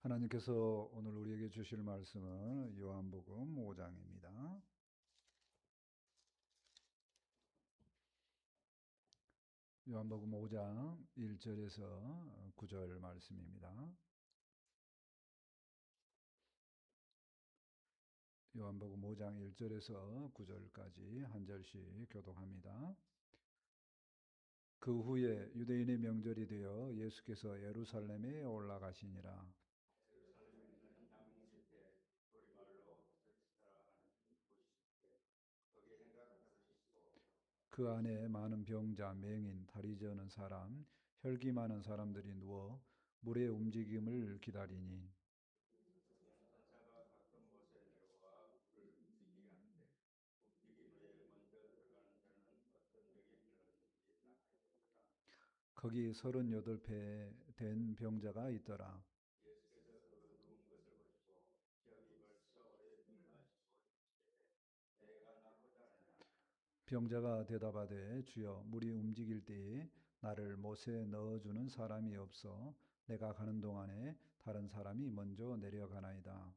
하나님께서 오늘 우리에게 주실 말씀은 요한복음 5장입니다. 요한복음 5장 1절에서 9절 말씀입니다. 요한복음 5장 1절에서 9절까지 한 절씩 교독합니다. 그 후에 유대인의 명절이 되어 예수께서 예루살렘에 올라가시니라. 그 안에 많은 병자, 맹인, 다리 저는 사람, 혈기 많은 사람들이 누워 물의 움직임을 기다리니 거기 38배 된 병자가 있더라. 병자가 대답하되 주여 물이 움직일 때에 나를 못에 넣어주는 사람이 없어 내가 가는 동안에 다른 사람이 먼저 내려가나이다.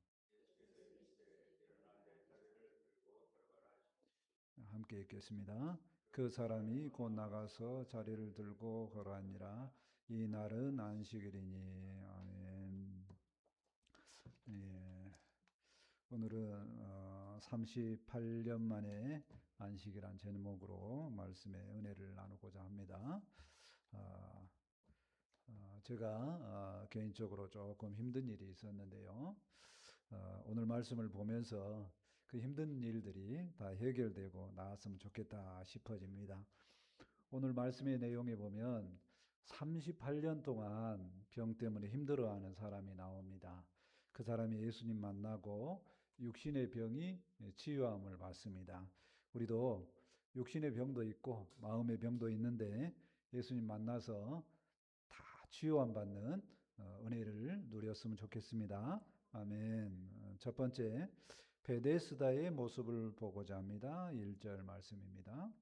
함께 읽겠습니다. 그 사람이 곧 나가서 자리를 들고 걸어가니라. 이 날은 안식일이니. 아멘. 예. 오늘은 38년 만에 안식이란 제목으로 말씀의 은혜를 나누고자 합니다. 아, 제가 개인적으로 조금 힘든 일이 있었는데요. 오늘 말씀을 보면서 그 힘든 일들이 다 해결되고 나았으면 좋겠다 싶어집니다. 오늘 말씀의 내용에 보면 38년 동안 병 때문에 힘들어하는 사람이 나옵니다. 그 사람이 예수님 만나고 육신의 병이 치유함을 받습니다. 우리도 육신의 병도 있고 마음의 병도 있는데 예수님 만나서 다 치유함 받는 은혜를 누렸으면 좋겠습니다. 아멘. 첫 번째, 베데스다의 모습을 보고자 합니다. 1절 말씀입니다.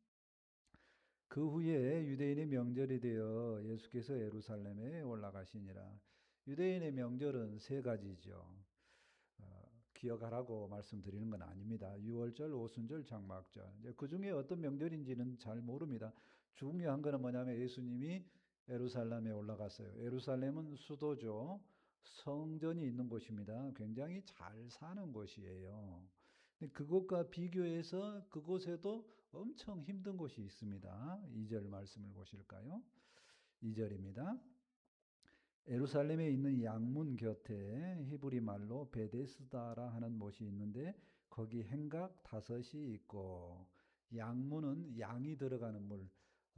그 후에 유대인의 명절이 되어 예수께서 예루살렘에 올라가시니라. 유대인의 명절은 세 가지죠. 기억하라고 말씀드리는 건 아닙니다. 유월절, 오순절, 장막절. 이제 그 중에 어떤 명절인지는 잘 모릅니다. 중요한 거는 뭐냐면 예수님이 예루살렘에 올라갔어요. 예루살렘은 수도죠. 성전이 있는 곳입니다. 굉장히 잘 사는 곳이에요. 근데 그곳과 비교해서 그곳에도 엄청 힘든 곳이 있습니다. 2절 말씀을 보실까요? 2절입니다. 예루살렘에 있는 양문 곁에 히브리 말로 베데스다라 하는 못이 있는데 거기 행각 5이 있고 양문은 양이 들어가는 물.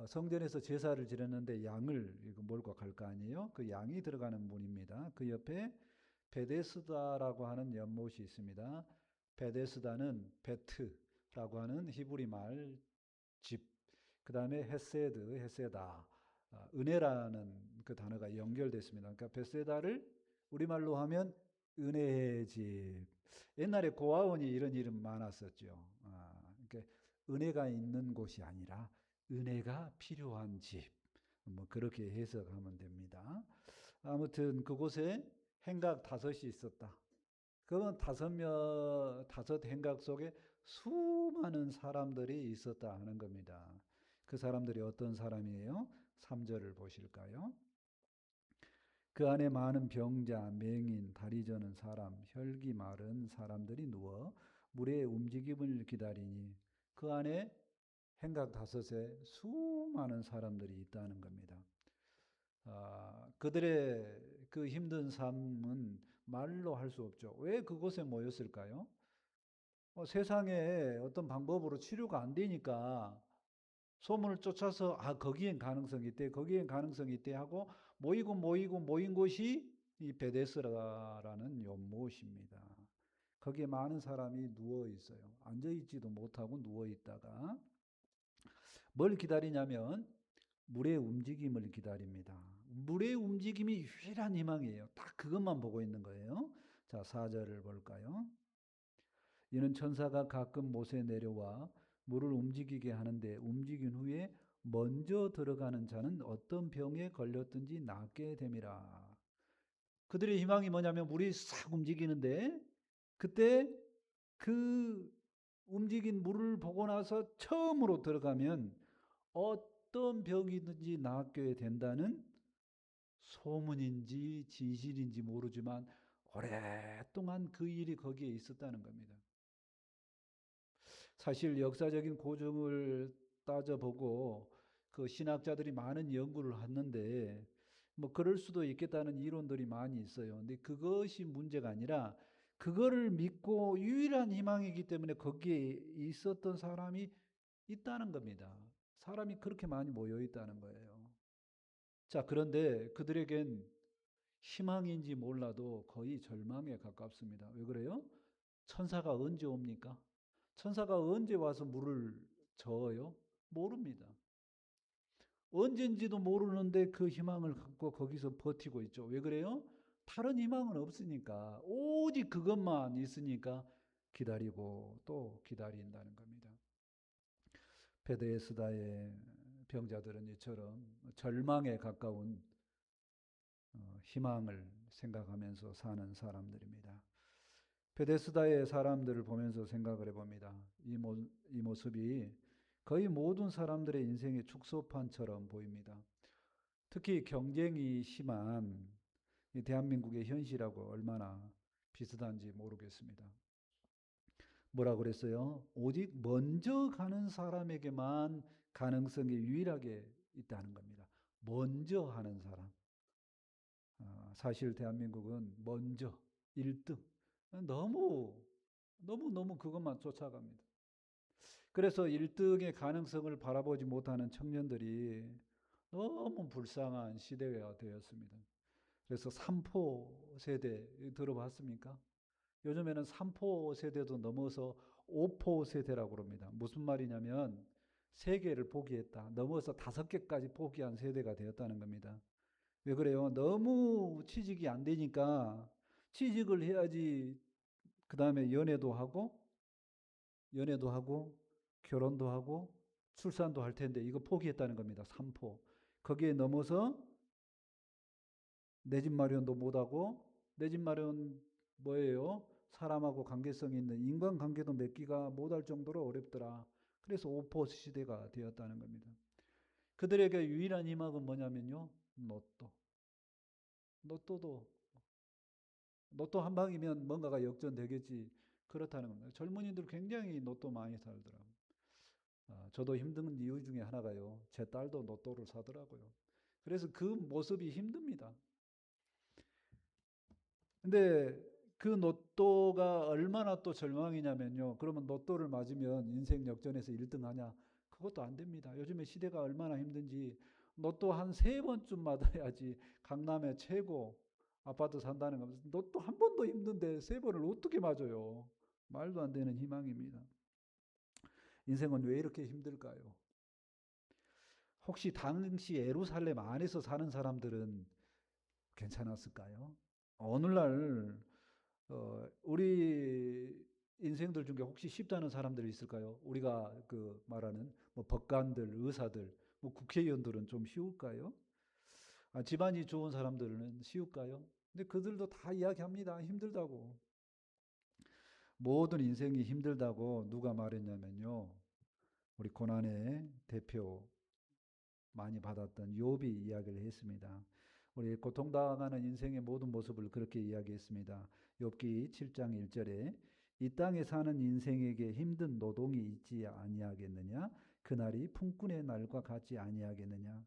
성전에서 제사를 지냈는데 양을 이거 몰고 갈 거 아니에요? 그 양이 들어가는 문입니다. 그 옆에 베데스다라고 하는 연못이 있습니다. 베데스다는 베트라고 하는 히브리 말 집. 그 다음에 헤세다. 은혜라는 그 단어가 연결됐습니다. 그러니까 베세다를 우리말로 하면 은혜의 집. 옛날에 고아원이 이런 이름 많았었죠. 그러니까 은혜가 있는 곳이 아니라 은혜가 필요한 집. 뭐 그렇게 해석하면 됩니다. 아무튼 그곳에 행각 5이 있었다. 그건 다섯 행각 속에 수많은 사람들이 있었다 하는 겁니다. 그 사람들이 어떤 사람이에요? 3절을 보실까요? 그 안에 많은 병자, 맹인, 다리 저는 사람, 혈기 마른 사람들이 누워 물의 움직임을 기다리니 그 안에 행각 5에 수많은 사람들이 있다는 겁니다. 그들의 그 힘든 삶은 말로 할 수 없죠. 왜 그곳에 모였을까요? 세상에 어떤 방법으로 치료가 안 되니까 소문을 쫓아서 거기엔 가능성이 있대, 거기엔 가능성이 있대 하고 모인 곳이 이 베데스라라는 연못입니다. 거기에 많은 사람이 누워 있어요. 앉아 있지도 못하고 누워 있다가 뭘 기다리냐면 물의 움직임을 기다립니다. 물의 움직임이 유일한 희망이에요. 딱 그것만 보고 있는 거예요. 자, 4절을 볼까요? 이는 천사가 가끔 못에 내려와 물을 움직이게 하는데 움직인 후에 먼저 들어가는 자는 어떤 병에 걸렸든지 낫게 됨이라. 그들의 희망이 뭐냐면 물이 싹 움직이는데 그때 그 움직인 물을 보고 나서 처음으로 들어가면 어떤 병이든지 낫게 된다는 소문인지 진실인지 모르지만 오랫동안 그 일이 거기에 있었다는 겁니다. 사실 역사적인 고증을 따져보고 그 신학자들이 많은 연구를 했는데 뭐 그럴 수도 있겠다는 이론들이 많이 있어요. 근데 그것이 문제가 아니라 그거를 믿고 유일한 희망이기 때문에 거기에 있었던 사람이 있다는 겁니다. 사람이 그렇게 많이 모여 있다는 거예요. 자, 그런데 그들에겐 희망인지 몰라도 거의 절망에 가깝습니다. 왜 그래요? 천사가 언제 옵니까? 천사가 언제 와서 물을 저어요? 모릅니다. 언젠지도 모르는데 그 희망을 갖고 거기서 버티고 있죠. 왜 그래요? 다른 희망은 없으니까. 오직 그것만 있으니까 기다리고 또 기다린다는 겁니다. 베데스다의 병자들은 이처럼 절망에 가까운 희망을 생각하면서 사는 사람들입니다. 베데스다의 사람들을 보면서 생각을 해봅니다. 이 모습이 거의 모든 사람들의 인생의 축소판처럼 보입니다. 특히 경쟁이 심한 이 대한민국의 현실하고 얼마나 비슷한지 모르겠습니다. 뭐라 그랬어요? 오직 먼저 가는 사람에게만 가능성이 유일하게 있다는 겁니다. 먼저 하는 사람. 사실 대한민국은 먼저 1등. 너무 그것만 쫓아갑니다. 그래서 1등의 가능성을 바라보지 못하는 청년들이 너무 불쌍한 시대가 되었습니다. 그래서 3포 세대 들어봤습니까? 요즘에는 3포 세대도 넘어서 5포 세대라고 그럽니다. 무슨 말이냐면 3개를 포기했다. 넘어서 5개까지 포기한 세대가 되었다는 겁니다. 왜 그래요? 너무 취직이 안 되니까 취직을 해야지 그 다음에 연애도 하고 결혼도 하고 출산도 할 텐데 이거 포기했다는 겁니다. 3포. 거기에 넘어서 내 집 마련도 못하고 내 집 마련 뭐예요? 사람하고 관계성이 있는 인간관계도 맺기가 못할 정도로 어렵더라. 그래서 5포 시대가 되었다는 겁니다. 그들에게 유일한 희망은 뭐냐면요. 로또. 로또도 로또 한 방이면 뭔가가 역전되겠지. 그렇다는 겁니다. 젊은이들 굉장히 로또 많이 살더라고요. 저도 힘든 이유 중에 하나가요. 제 딸도 로또를 사더라고요. 그래서 그 모습이 힘듭니다. 근데 그 로또가 얼마나 또 절망이냐면요. 그러면 로또를 맞으면 인생 역전에서 1등 하냐? 그것도 안 됩니다. 요즘에 시대가 얼마나 힘든지 로또 한 3번쯤 맞아야지 강남에 최고 아파트 산다는 겁니다. 로또 한 번도 힘든데 3번을 어떻게 맞아요? 말도 안 되는 희망입니다. 인생은 왜 이렇게 힘들까요? 혹시 당시 예루살렘 안에서 사는 사람들은 괜찮았을까요? 오늘날 우리 인생들 중에 혹시 쉽다는 사람들이 있을까요? 우리가 그 말하는 뭐 법관들, 의사들, 뭐 국회의원들은 좀 쉬울까요? 집안이 좋은 사람들은 쉬울까요? 근데 그들도 다 이야기합니다. 힘들다고. 모든 인생이 힘들다고 누가 말했냐면요. 우리 고난의 대표 많이 받았던 욥이 이야기를 했습니다. 우리 고통당하는 인생의 모든 모습을 그렇게 이야기했습니다. 욥기 7장 1절에 이 땅에 사는 인생에게 힘든 노동이 있지 아니하겠느냐? 그날이 품꾼의 날과 같지 아니하겠느냐?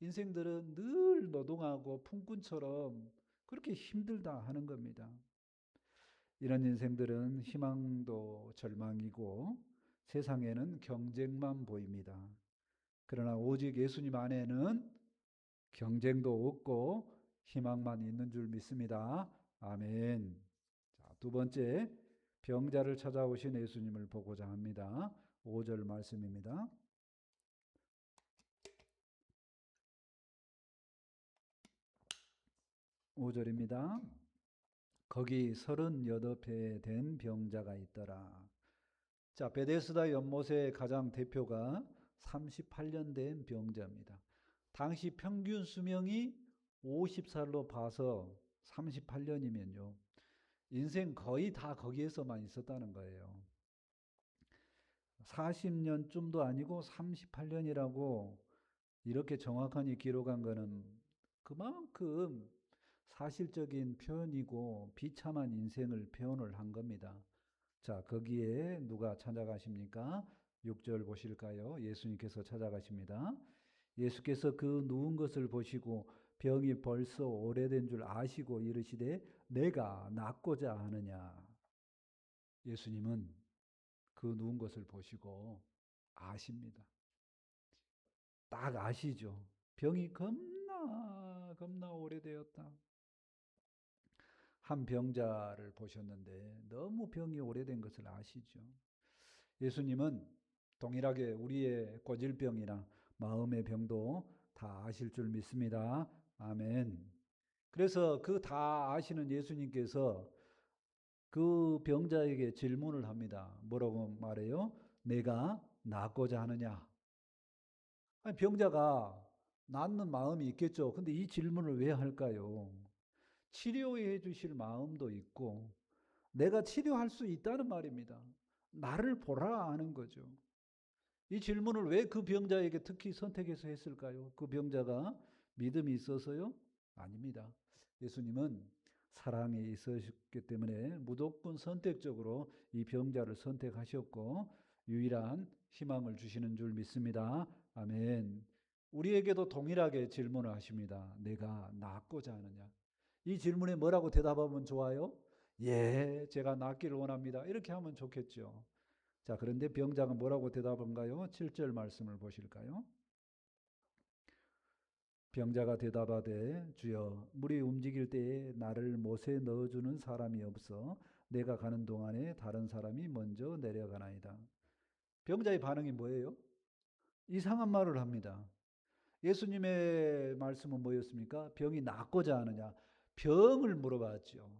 인생들은 늘 노동하고 품꾼처럼 그렇게 힘들다 하는 겁니다. 이런 인생들은 희망도 절망이고 세상에는 경쟁만 보입니다. 그러나 오직 예수님 안에는 경쟁도 없고 희망만 있는 줄 믿습니다. 아멘. 자, 두 번째, 병자를 찾아오신 예수님을 보고자 합니다. 5절 말씀입니다. 5절입니다. 거기 38배 된 병자가 있더라. 자, 베데스다 연못의 가장 대표가 38년 된 병자입니다. 당시 평균 수명이 50살로 봐서 38년이면요. 인생 거의 다 거기에서만 있었다는 거예요. 40년쯤도 아니고 38년이라고 이렇게 정확하게 기록한 거는 그만큼 사실적인 표현이고 비참한 인생을 표현을 한 겁니다. 자, 거기에 누가 찾아가십니까? 6절 보실까요? 예수님께서 찾아가십니다. 예수께서 그 누운 것을 보시고 병이 벌써 오래된 줄 아시고 이르시되 내가 낫고자 하느냐. 예수님은 그 누운 것을 보시고 아십니다. 딱 아시죠. 병이 겁나 오래되었다. 한 병자를 보셨는데 너무 병이 오래된 것을 아시죠. 예수님은 동일하게 우리의 고질병이나 마음의 병도 다 아실 줄 믿습니다. 아멘. 그래서 그 다 아시는 예수님께서 그 병자에게 질문을 합니다. 뭐라고 말해요? 내가 낫고자 하느냐? 아니, 병자가 낫는 마음이 있겠죠. 근데 이 질문을 왜 할까요? 치료해 주실 마음도 있고 내가 치료할 수 있다는 말입니다. 나를 보라 하는 거죠. 이 질문을 왜 그 병자에게 특히 선택해서 했을까요? 그 병자가 믿음이 있어서요? 아닙니다. 예수님은 사랑이 있으셨기 때문에 무조건 선택적으로 이 병자를 선택하셨고 유일한 희망을 주시는 줄 믿습니다. 아멘. 우리에게도 동일하게 질문을 하십니다. 내가 낫고자 하느냐? 이 질문에 뭐라고 대답하면 좋아요? 예, 제가 낫기를 원합니다. 이렇게 하면 좋겠죠. 자, 그런데 병자가 뭐라고 대답한가요? 7절 말씀을 보실까요? 병자가 대답하되 주여 물이 움직일 때에 나를 못에 넣어주는 사람이 없어 내가 가는 동안에 다른 사람이 먼저 내려가나이다. 병자의 반응이 뭐예요? 이상한 말을 합니다. 예수님의 말씀은 뭐였습니까? 병이 낫고자 하느냐? 병을 물어봤죠.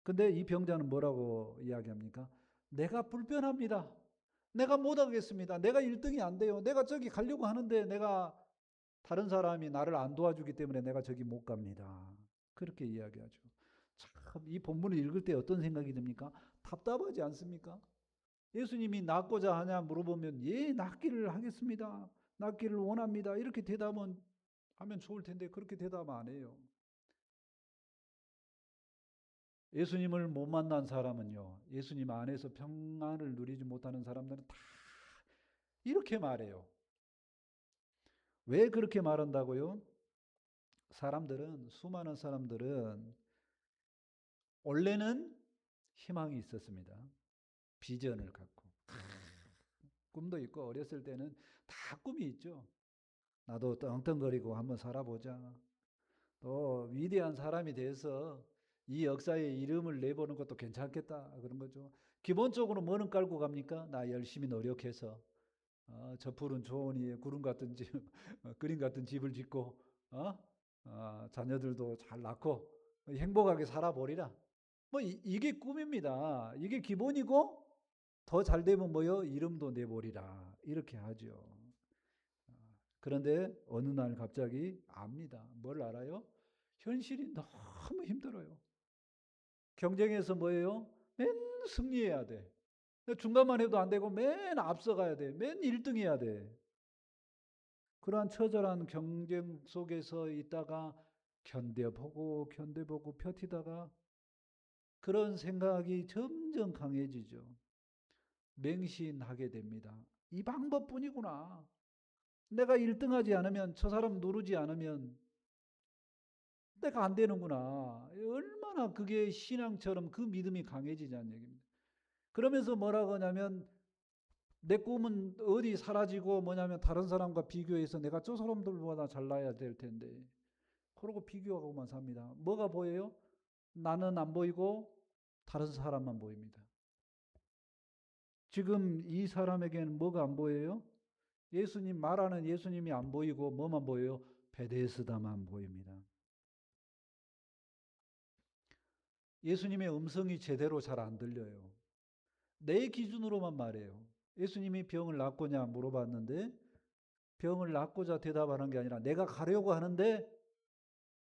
근데 이 병자는 뭐라고 이야기합니까? 내가 불편합니다. 내가 못하겠습니다. 내가 1등이 안 돼요. 내가 저기 가려고 하는데 내가 다른 사람이 나를 안 도와주기 때문에 내가 저기 못 갑니다. 그렇게 이야기하죠. 참, 이 본문을 읽을 때 어떤 생각이 듭니까? 답답하지 않습니까? 예수님이 낫고자 하냐 물어보면 예, 낫기를 하겠습니다. 낫기를 원합니다. 이렇게 대답은 하면 좋을 텐데 그렇게 대답 안 해요. 예수님을 못 만난 사람은요, 예수님 안에서 평안을 누리지 못하는 사람들은 다 이렇게 말해요. 왜 그렇게 말한다고요? 수많은 사람들은 원래는 희망이 있었습니다. 비전을 갖고. 꿈도 있고 어렸을 때는 다 꿈이 있죠. 나도 떵떵거리고 한번 살아보자. 또 위대한 사람이 돼서 이 역사에 이름을 내보는 것도 괜찮겠다. 그런 거죠. 기본적으로 뭐는 깔고 갑니까? 나 열심히 노력해서 저 푸른 좋은 위에 구름 같은 집, 그림 같은 집을 짓고 자녀들도 잘 낳고 행복하게 살아보리라. 뭐 이게 꿈입니다. 이게 기본이고 더 잘 되면 뭐요? 이름도 내보리라. 이렇게 하죠. 그런데 어느 날 갑자기 압니다. 뭘 알아요? 현실이 너무 힘들어요. 경쟁에서 뭐예요? 맨 승리해야 돼. 중간만 해도 안 되고 맨 앞서가야 돼. 맨 1등 해야 돼. 그러한 처절한 경쟁 속에서 있다가 견뎌보고 버티다가 그런 생각이 점점 강해지죠. 맹신하게 됩니다. 이 방법뿐이구나. 내가 1등하지 않으면 저 사람 누르지 않으면 내가 안 되는구나. 얼마나 그게 신앙처럼 그 믿음이 강해지냐는 얘기입니다. 그러면서 뭐라고 하냐면 내 꿈은 어디 사라지고 뭐냐면 다른 사람과 비교해서 내가 저 사람들보다 잘나야 될 텐데 그러고 비교하고만 삽니다. 뭐가 보여요? 나는 안 보이고 다른 사람만 보입니다. 지금 이 사람에게는 뭐가 안 보여요? 예수님 말하는 예수님이 안 보이고 뭐만 보여요? 베데스다만 보입니다. 예수님의 음성이 제대로 잘 안 들려요. 내 기준으로만 말해요. 예수님이 병을 낫고냐 물어봤는데 병을 낫고자 대답하는 게 아니라 내가 가려고 하는데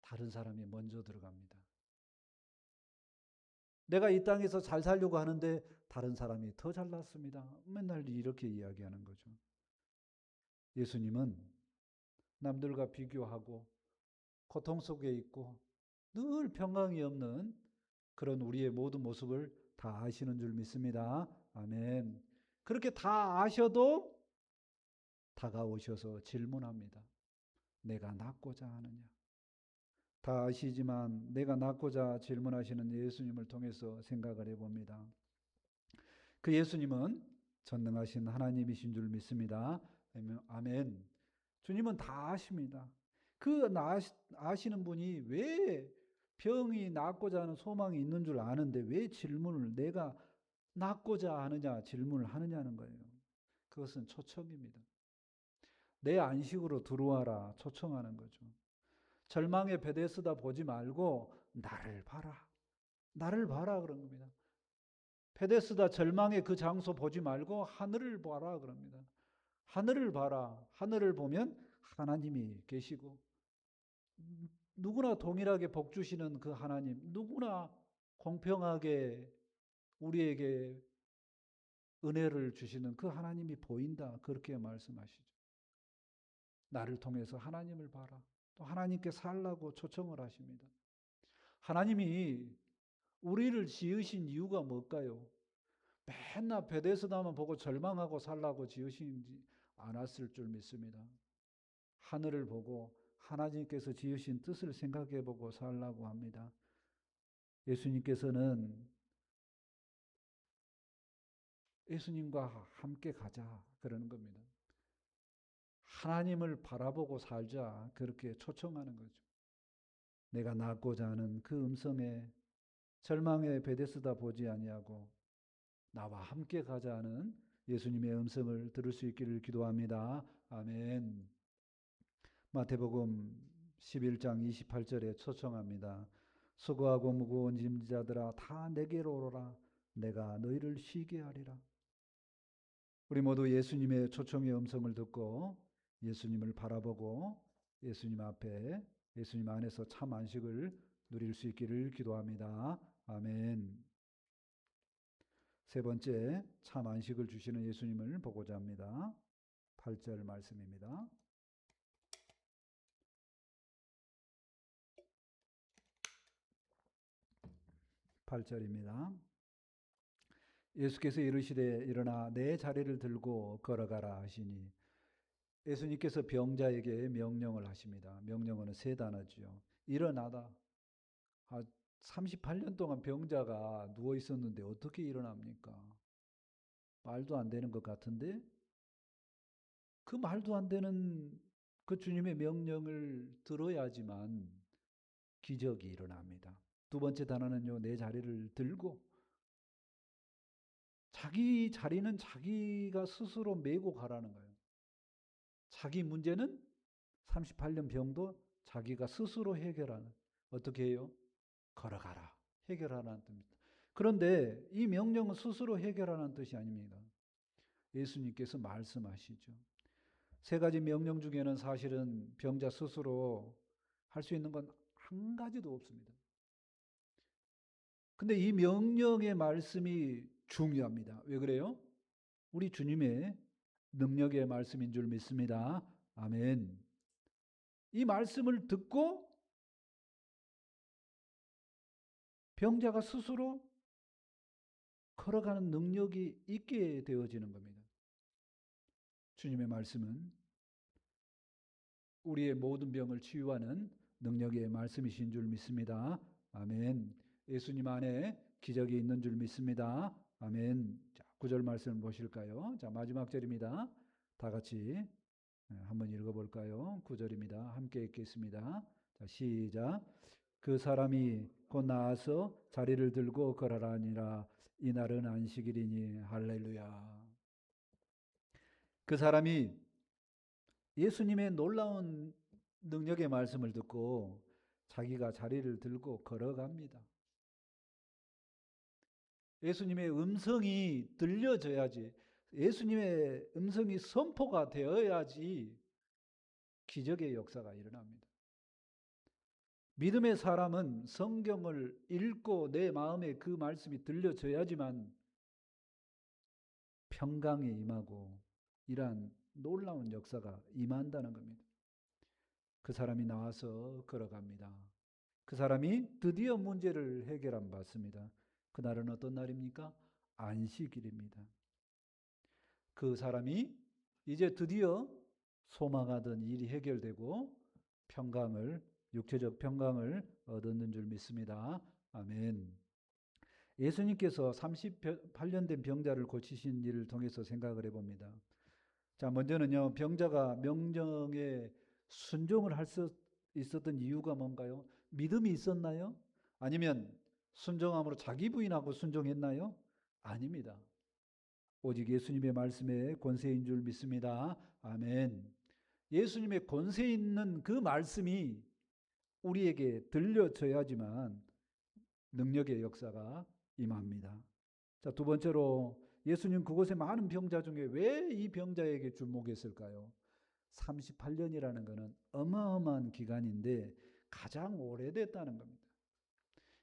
다른 사람이 먼저 들어갑니다. 내가 이 땅에서 잘 살려고 하는데 다른 사람이 더 잘났습니다. 맨날 이렇게 이야기하는 거죠. 예수님은 남들과 비교하고 고통 속에 있고 늘 평강이 없는 그런 우리의 모든 모습을 다 아시는 줄 믿습니다. 아멘. 그렇게 다 아셔도 다가오셔서 질문합니다. 내가 낫고자 하느냐? 다 아시지만 내가 낫고자 질문하시는 예수님을 통해서 생각을 해봅니다. 그 예수님은 전능하신 하나님이신 줄 믿습니다. 아멘. 주님은 다 아십니다. 그 아시는 분이 왜 병이 낫고자 하는 소망이 있는 줄 아는데 왜 질문을 내가 낫고자 하느냐 질문을 하느냐는 거예요. 그것은 초청입니다. 내 안식으로 들어와라 초청하는 거죠. 절망의 베데스다 보지 말고 나를 봐라. 나를 봐라 그런 겁니다. 베데스다 절망의 그 장소 보지 말고 하늘을 봐라 그럽니다. 하늘을 봐라. 하늘을 보면 하나님이 계시고 누구나 동일하게 복 주시는 그 하나님, 누구나 공평하게 우리에게 은혜를 주시는 그 하나님이 보인다. 그렇게 말씀하시죠. 나를 통해서 하나님을 봐라. 또 하나님께 살라고 초청을 하십니다. 하나님이 우리를 지으신 이유가 뭘까요? 맨날 베데스다만 보고 절망하고 살라고 지으시지 않았을 줄 믿습니다. 하늘을 보고 하나님께서 지으신 뜻을 생각해보고 살라고 합니다. 예수님께서는 예수님과 함께 가자 그러는 겁니다. 하나님을 바라보고 살자 그렇게 초청하는 거죠. 내가 낫고자 하는 그 음성에 절망의 베데스다 보지 아니하고 나와 함께 가자 하는 예수님의 음성을 들을 수 있기를 기도합니다. 아멘. 마태복음 11장 28절에 초청합니다. 수고하고 무거운 짐자들아 다 내게로 오라. 내가 너희를 쉬게 하리라. 우리 모두 예수님의 초청의 음성을 듣고 예수님을 바라보고 예수님 앞에 예수님 안에서 참 안식을 누릴 수 있기를 기도합니다. 아멘. 세 번째 참 안식을 주시는 예수님을 보고자 합니다. 8절 말씀입니다. 8절입니다. 예수께서 이르시되 일어나 내 자리를 들고 걸어가라 하시니 예수님께서 병자에게 명령을 하십니다. 명령어는 세 단어지요. 일어나다. 38년 동안 병자가 누워 있었는데 어떻게 일어납니까? 말도 안 되는 것 같은데 그 말도 안 되는 그 주님의 명령을 들어야지만 기적이 일어납니다. 두 번째 단어는요. 내 자리를 들고 자기 자리는 자기가 스스로 메고 가라는 거예요. 자기 문제는 38년 병도 자기가 스스로 해결하는. 어떻게 해요? 걸어가라. 해결하라는 뜻입니다. 그런데 이 명령은 스스로 해결하라는 뜻이 아닙니다. 예수님께서 말씀하시죠. 세 가지 명령 중에는 사실은 병자 스스로 할 수 있는 건 한 가지도 없습니다. 근데 이 명령의 말씀이 중요합니다. 왜 그래요? 우리 주님의 능력의 말씀인 줄 믿습니다. 아멘. 이 말씀을 듣고 병자가 스스로 걸어가는 능력이 있게 되어지는 겁니다. 주님의 말씀은 우리의 모든 병을 치유하는 능력의 말씀이신 줄 믿습니다. 아멘. 예수님 안에 기적이 있는 줄 믿습니다. 아멘. 자, 9절 말씀 보실까요? 자, 마지막 절입니다. 다 같이 한번 읽어볼까요? 9절입니다. 함께 읽겠습니다. 자, 시작. 그 사람이 곧 나와서 자리를 들고 걸어라니라. 이날은 안식일이니 할렐루야. 그 사람이 예수님의 놀라운 능력의 말씀을 듣고 자기가 자리를 들고 걸어갑니다. 예수님의 음성이 들려져야지, 예수님의 음성이 선포가 되어야지 기적의 역사가 일어납니다. 믿음의 사람은 성경을 읽고 내 마음에 그 말씀이 들려져야지만 평강이 임하고 이러한 놀라운 역사가 임한다는 겁니다. 그 사람이 나와서 걸어갑니다. 그 사람이 드디어 문제를 해결한 받습니다. 그날은 어떤 날입니까? 안식일입니다. 그 사람이 이제 드디어 소망하던 일이 해결되고 육체적 평강을 얻었는 줄 믿습니다. 아멘. 예수님께서 38년 된 병자를 고치신 일을 통해서 생각을 해봅니다. 자, 먼저는요, 병자가 명령에 순종을 할 수 있었던 이유가 뭔가요? 믿음이 있었나요? 아니면 순종함으로 자기 부인하고 순종했나요? 아닙니다. 오직 예수님의 말씀에 권세인 줄 믿습니다. 아멘. 예수님의 권세 있는 그 말씀이 우리에게 들려져야지만 능력의 역사가 임합니다. 자, 두 번째로 예수님 그곳에 많은 병자 중에 왜 이 병자에게 주목했을까요? 38년이라는 것은 어마어마한 기간인데 가장 오래됐다는 겁니다.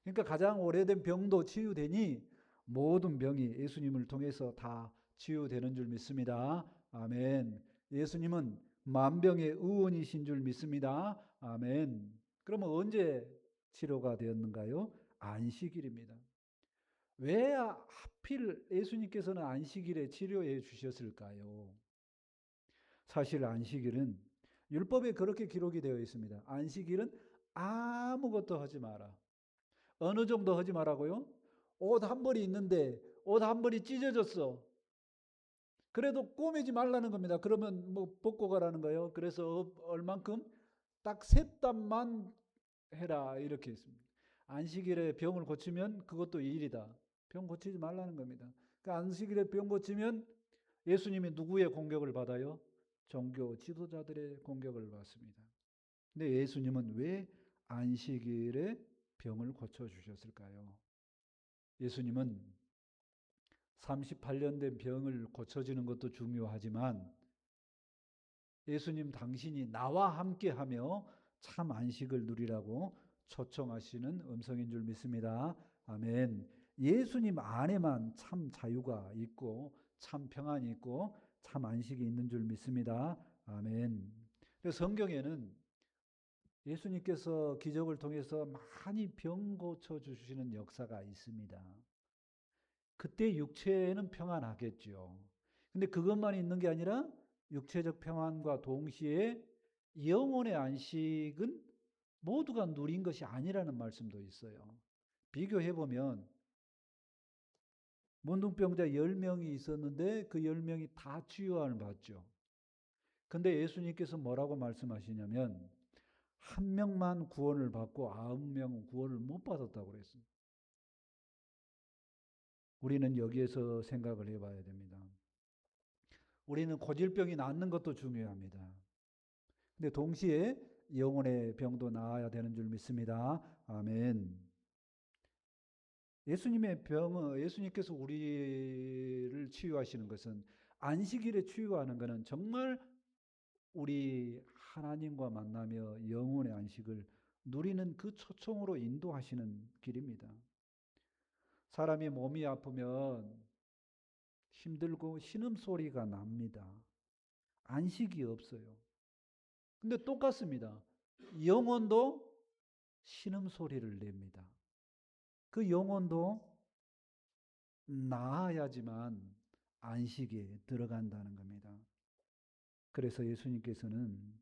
그러니까 가장 오래된 병도 치유되니 모든 병이 예수님을 통해서 다 치유되는 줄 믿습니다. 아멘. 예수님은 만병의 의원이신 줄 믿습니다. 아멘. 그러면 언제 치료가 되었는가요? 안식일입니다. 왜 하필 예수님께서는 안식일에 치료해 주셨을까요? 사실 안식일은 율법에 그렇게 기록이 되어 있습니다. 안식일은 아무것도 하지 마라. 어느 정도 하지 말라고요? 옷 한 벌이 있는데 옷 한 벌이 찢어졌어. 그래도 꼬매지 말라는 겁니다. 그러면 뭐 벗고 가라는 거예요. 그래서 얼만큼? 딱 세 땀만 해라 이렇게 했습니다. 안식일에 병을 고치면 그것도 일이다. 병 고치지 말라는 겁니다. 그러니까 안식일에 병 고치면 예수님이 누구의 공격을 받아요? 종교 지도자들의 공격을 받습니다. 근데 예수님은 왜 안식일에 병을 고쳐주셨을까요? 예수님은 38년 된 병을 고쳐주는 것도 중요하지만 예수님 당신이 나와 함께하며 참 안식을 누리라고 초청하시는 음성인 줄 믿습니다. 아멘. 예수님 안에만 참 자유가 있고 참 평안이 있고 참 안식이 있는 줄 믿습니다. 아멘. 그래서 성경에는 예수님께서 기적을 통해서 많이 병 고쳐 주시는 역사가 있습니다. 그때 육체는 평안하겠죠. 근데 그것만 있는 게 아니라 육체적 평안과 동시에 영혼의 안식은 모두가 누린 것이 아니라는 말씀도 있어요. 비교해 보면 문둥병자 10명이 있었는데 그 10명이 다 치유함을 받죠. 근데 예수님께서 뭐라고 말씀하시냐면 한 명만 구원을 받고 9명은 구원을 못 받았다고 그랬습니다. 우리는 여기에서 생각을 해봐야 됩니다. 우리는 고질병이 낫는 것도 중요합니다. 근데 동시에 영혼의 병도 나아야 되는 줄 믿습니다. 아멘. 예수님께서 우리를 치유하시는 것은 안식일에 치유하는 것은 정말 우리 하나님과 만나며 영혼의 안식을 누리는 그 초청으로 인도하시는 길입니다. 사람이 몸이 아프면 힘들고 신음소리가 납니다. 안식이 없어요. 근데 똑같습니다. 영혼도 신음소리를 냅니다. 그 영혼도 나아야지만 안식에 들어간다는 겁니다. 그래서 예수님께서는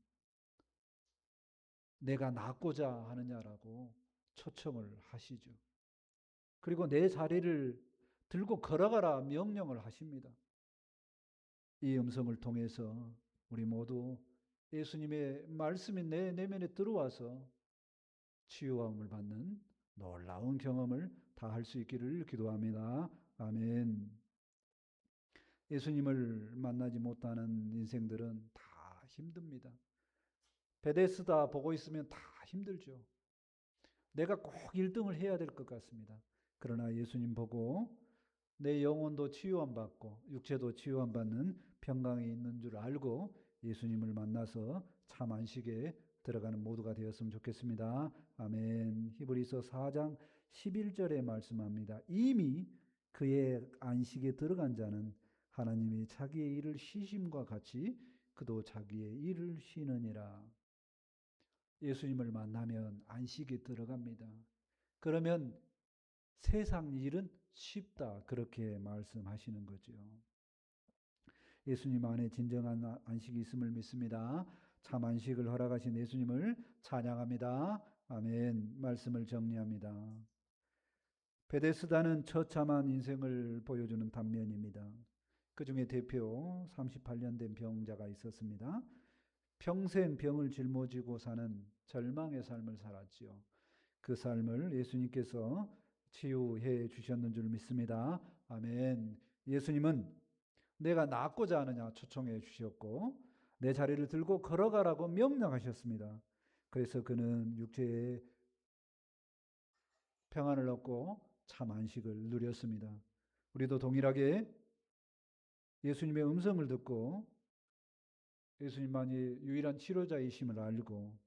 내가 낫고자 하느냐라고 초청을 하시죠. 그리고 내 자리를 들고 걸어가라 명령을 하십니다. 이 음성을 통해서 우리 모두 예수님의 말씀이 내 내면에 들어와서 치유함을 받는 놀라운 경험을 다 할 수 있기를 기도합니다. 아멘. 예수님을 만나지 못하는 인생들은 다 힘듭니다. 베데스다 보고 있으면 다 힘들죠. 내가 꼭 1등을 해야 될 것 같습니다. 그러나 예수님 보고 내 영혼도 치유함 받고 육체도 치유함 받는 평강이 있는 줄 알고 예수님을 만나서 참 안식에 들어가는 모두가 되었으면 좋겠습니다. 아멘. 히브리서 4장 11절에 말씀합니다. 이미 그의 안식에 들어간 자는 하나님이 자기의 일을 쉬심과 같이 그도 자기의 일을 쉬느니라. 예수님을 만나면 안식에 들어갑니다. 그러면 세상 일은 쉽다. 그렇게 말씀하시는 거죠. 예수님 안에 진정한 안식이 있음을 믿습니다. 참 안식을 허락하신 예수님을 찬양합니다. 아멘. 말씀을 정리합니다. 베데스다는 처참한 인생을 보여주는 단면입니다. 그 중에 대표 38년 된 병자가 있었습니다. 평생 병을 짊어지고 사는 절망의 삶을 살았지요. 그 삶을 예수님께서 치유해 주셨는 줄 믿습니다. 아멘. 예수님은 내가 낫고자 하느냐 초청해 주셨고 내 자리를 들고 걸어가라고 명령하셨습니다. 그래서 그는 육체의 평안을 얻고 참 안식을 누렸습니다. 우리도 동일하게 예수님의 음성을 듣고 예수님만이 유일한 치료자이심을 알고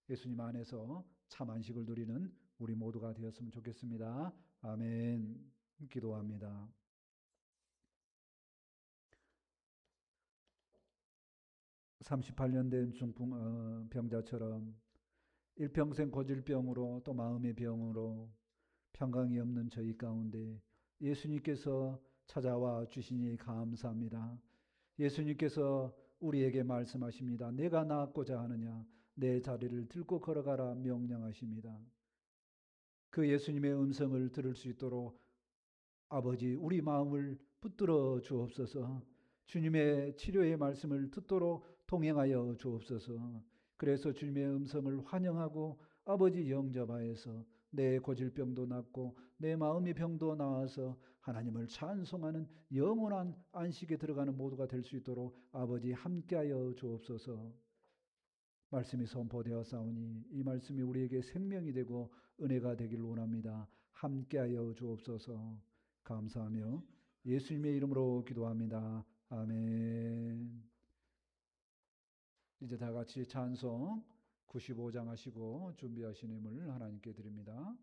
예수님 안에서 참 안식을 누리는 우리 모두가 되었으면 좋겠습니다. 아멘. 기도합니다. (38년) 된 중풍 병자처럼 일평생 고질병으로 또 마음의 병으로 평강이 없는 저희 가운데 예수님께서 찾아와 주시니 감사합니다. 예수님께서 우리에게 말씀하십니다. 내가 나았고자 하느냐 내 자리를 들고 걸어가라 명령하십니다. 그 예수님의 음성을 들을 수 있도록 아버지 우리 마음을 붙들어 주옵소서. 주님의 치료의 말씀을 듣도록 동행하여 주옵소서. 그래서 주님의 음성을 환영하고 아버지 영접하여서 내 고질병도 낫고 내 마음의 병도 나아서 하나님을 찬송하는 영원한 안식에 들어가는 모두가 될 수 있도록 아버지 함께하여 주옵소서. 말씀이 선포되었사오니 이 말씀이 우리에게 생명이 되고 은혜가 되길 원합니다. 함께하여 주옵소서. 감사하며 예수님의 이름으로 기도합니다. 아멘. 이제 다 같이 찬송 95장 하시고 준비하신 힘을 하나님께 드립니다.